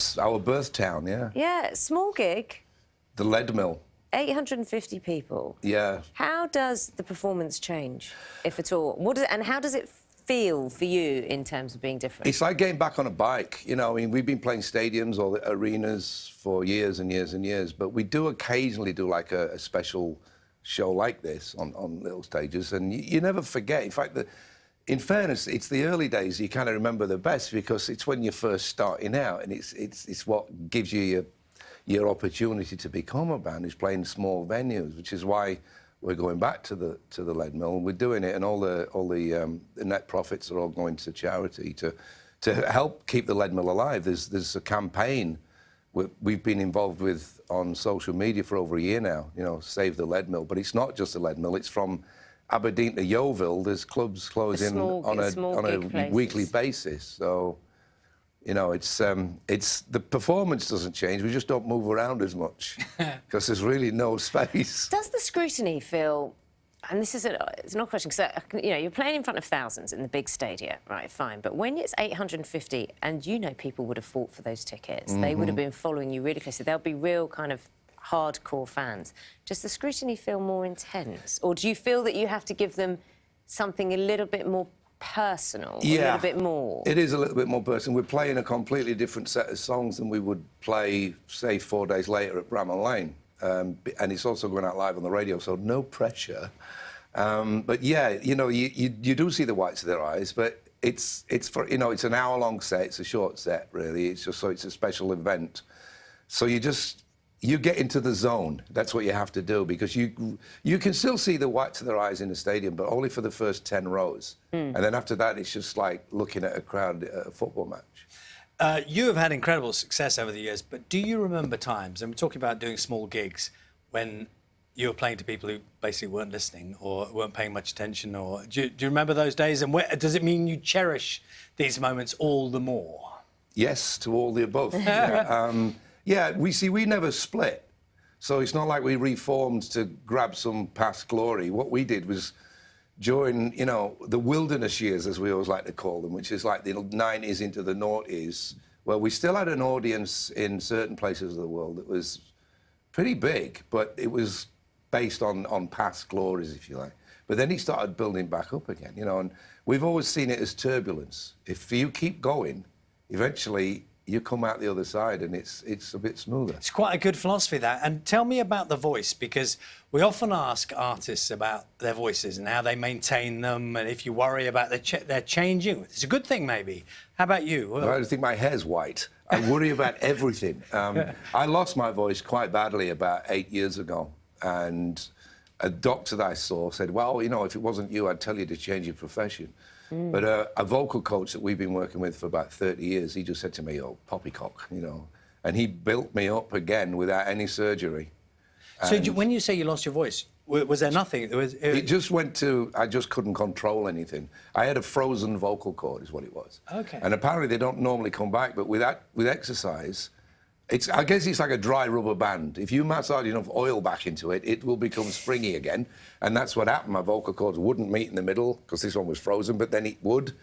It's our birth town, yeah. Yeah, small gig. The Lead Mill. 850 people. Yeah. How does the performance change, if at all? And how does it feel for you in terms of being different? It's like getting back on a bike. You know, I mean, we've been playing stadiums or the arenas for years and years and years, but we do occasionally do like a special show like this on little stages, and you never forget. In fact, in fairness, it's the early days you kind of remember the best because it's when you're first starting out, and it's what gives you your opportunity to become a band is playing small venues, which is why we're going back to the Lead Mill, and we're doing it, and all the net profits are all going to charity to help keep the Lead Mill alive. There's a campaign we've been involved with on social media for over a year now. You know, Save the Lead Mill, but it's not just the Lead Mill. It's from Aberdeen to Yeovil. There's clubs closing on a weekly basis. So, you know, it's the performance doesn't change. We just don't move around as much because there's really no space. Does the scrutiny feel? And this is it's not a question because you know you're playing in front of thousands in the big stadia, right? Fine, but when it's 850, and you know people would have fought for those tickets, they would have been following you really closely. There'll be real kind of hardcore fans. Does the scrutiny feel more intense, or do you feel that you have to give them something a little bit more personal, yeah, a little bit more? It is a little bit more personal. We're playing a completely different set of songs than we would play, say, 4 days later at Bramall Lane. And it's also going out live on the radio, so no pressure. But yeah, you know, you do see the whites of their eyes, but it's for, you know, it's an hour-long set. It's a short set, really. It's just so it's a special event. So you get into the zone. That's what you have to do, because you can still see the whites of their eyes in the stadium, but only for the first 10 rows. And then after that, it's just like looking at a crowd at a football match. You have had incredible success over the years, but do you remember times, and we're talking about doing small gigs, when you were playing to people who basically weren't listening or weren't paying much attention? Or do you remember those days? And does it mean you cherish these moments all the more? Yes, to all the above. Yeah, we never split. So it's not like we reformed to grab some past glory. What we did was, during, you know, the wilderness years, as we always like to call them, which is like the 90s into the noughties, well, we still had an audience in certain places of the world that was pretty big, but it was based on past glories, if you like. But then he started building back up again, you know, and we've always seen it as turbulence. If you keep going, eventually you come out the other side and it's a bit smoother. It's quite a good philosophy, that. And tell me about the voice, because we often ask artists about their voices and how they maintain them, and if you worry about their changing. It's a good thing, maybe. How about you? Well, I think my hair's white. I worry about everything. I lost my voice quite badly about 8 years ago, and a doctor that I saw said, well, you know, if it wasn't you, I'd tell you to change your profession. But a vocal coach that we've been working with for about 30 years, he just said to me, oh, poppycock, you know. And he built me up again without any surgery. So when you say you lost your voice, was there nothing? It just went to, I just couldn't control anything. I had a frozen vocal cord, is what it was. Okay. And apparently they don't normally come back, but with exercise, I guess it's like a dry rubber band. If you massage enough oil back into it, it will become springy again. And that's what happened. My vocal cords wouldn't meet in the middle because this one was frozen, but then it would.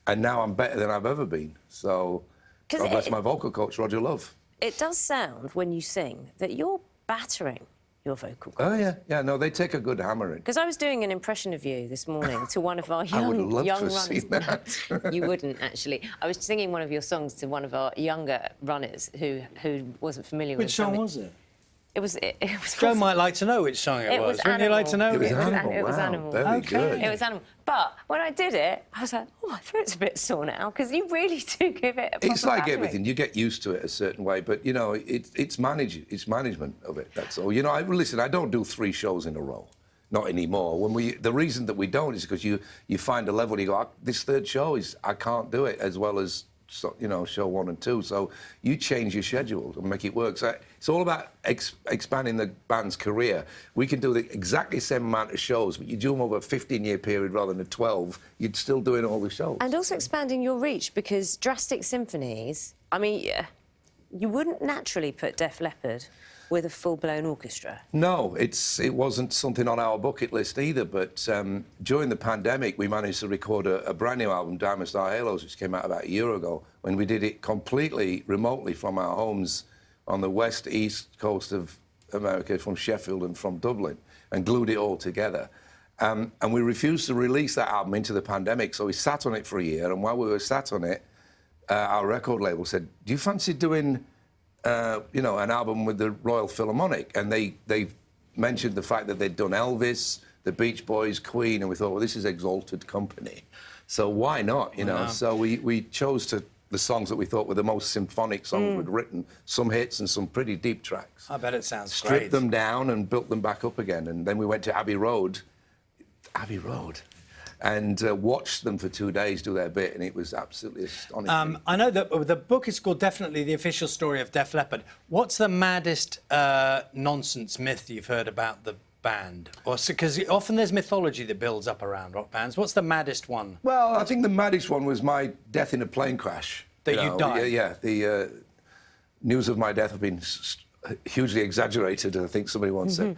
And now I'm better than I've ever been. So God bless my vocal coach, Roger Love. It does sound, when you sing, that you're battering your vocal cords. Oh, yeah. Yeah, no, they take a good hammering. Because I was doing an impression of you this morning to one of our young runners. You wouldn't, actually. I was singing one of your songs to one of our younger runners who wasn't familiar with it. Which song was it? It was Joe might like to know which song it was. Wouldn't you like to know? It was Animal. It was wow, Animal. Very good. It was Animal. But when I did it, I was like, oh, my throat's a bit sore now, because you really do give it a proper It's like battering. everything. You get used to it a certain way, but, you know, it's management of it, that's all. You know, listen, I don't do 3 shows in a row. Not anymore. The reason that we don't is because you find a level and you go, this 3rd show, I can't do it as well as, you know, show 1 and 2. So you change your schedule and make it work. So it's all about expanding the band's career. We can do the exactly same amount of shows, but you do them over a 15-year period rather than a 12. You'd still doing all the shows. And also expanding your reach, because Drastic Symphonies, I mean, yeah, you wouldn't naturally put Def Leppard with a full-blown orchestra. No, it wasn't something on our bucket list either, but during the pandemic, we managed to record a brand new album, Diamond Star Halos, which came out about a year ago, when we did it completely remotely from our homes on the east coast of America, from Sheffield and from Dublin, and glued it all together. And we refused to release that album into the pandemic, so we sat on it for a year, and while we were sat on it, our record label said, do you fancy doing you know, an album with the Royal Philharmonic? And they mentioned the fact that they'd done Elvis, the Beach Boys, Queen, and we thought, well, this is exalted company, so why not, you know? So we chose the songs that we thought were the most symphonic songs we'd written, some hits and some pretty deep tracks. I bet it sounds great. Stripped them down and built them back up again, and then we went to Abbey Road, and watched them for 2 days do their bit, and it was absolutely astonishing. I know that the book is called Definitely the Official Story of Def Leppard. What's the maddest nonsense myth you've heard about the band? Because often there's mythology that builds up around rock bands. What's the maddest one? Well, I think the maddest one was my death in a plane crash. That you died? Yeah, the news of my death have been hugely exaggerated, I think somebody once said.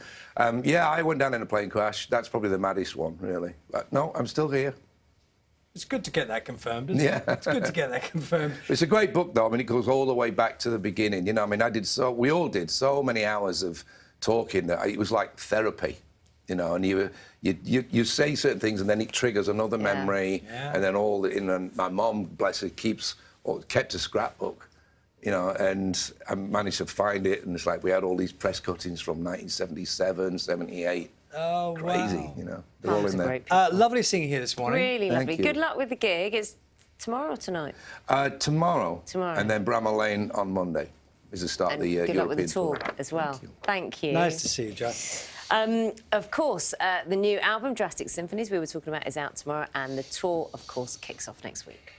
Yeah, I went down in a plane crash. That's probably the maddest one, really. But no, I'm still here. It's good to get that confirmed, isn't it? It's good to get that confirmed. It's a great book, though. I mean, it goes all the way back to the beginning. You know, I mean, we all did so many hours of talking that it was like therapy, you know, and you say certain things and then it triggers another memory, and then my mom, bless her, kept a scrapbook, you know, and I managed to find it, and it's like we had all these press cuttings from 1977, 78. Oh, crazy, wow. You know, they're all in there. Lovely seeing you here this morning. Really lovely. you. Good luck with the gig. It's tomorrow or tonight? Tomorrow. Tomorrow. And then Bramall Lane on Monday is the start of the good luck with the European tour as well. Thank you. Nice to see you, Joe. Of course, the new album, Drastic Symphonies, we were talking about, is out tomorrow, and the tour, of course, kicks off next week.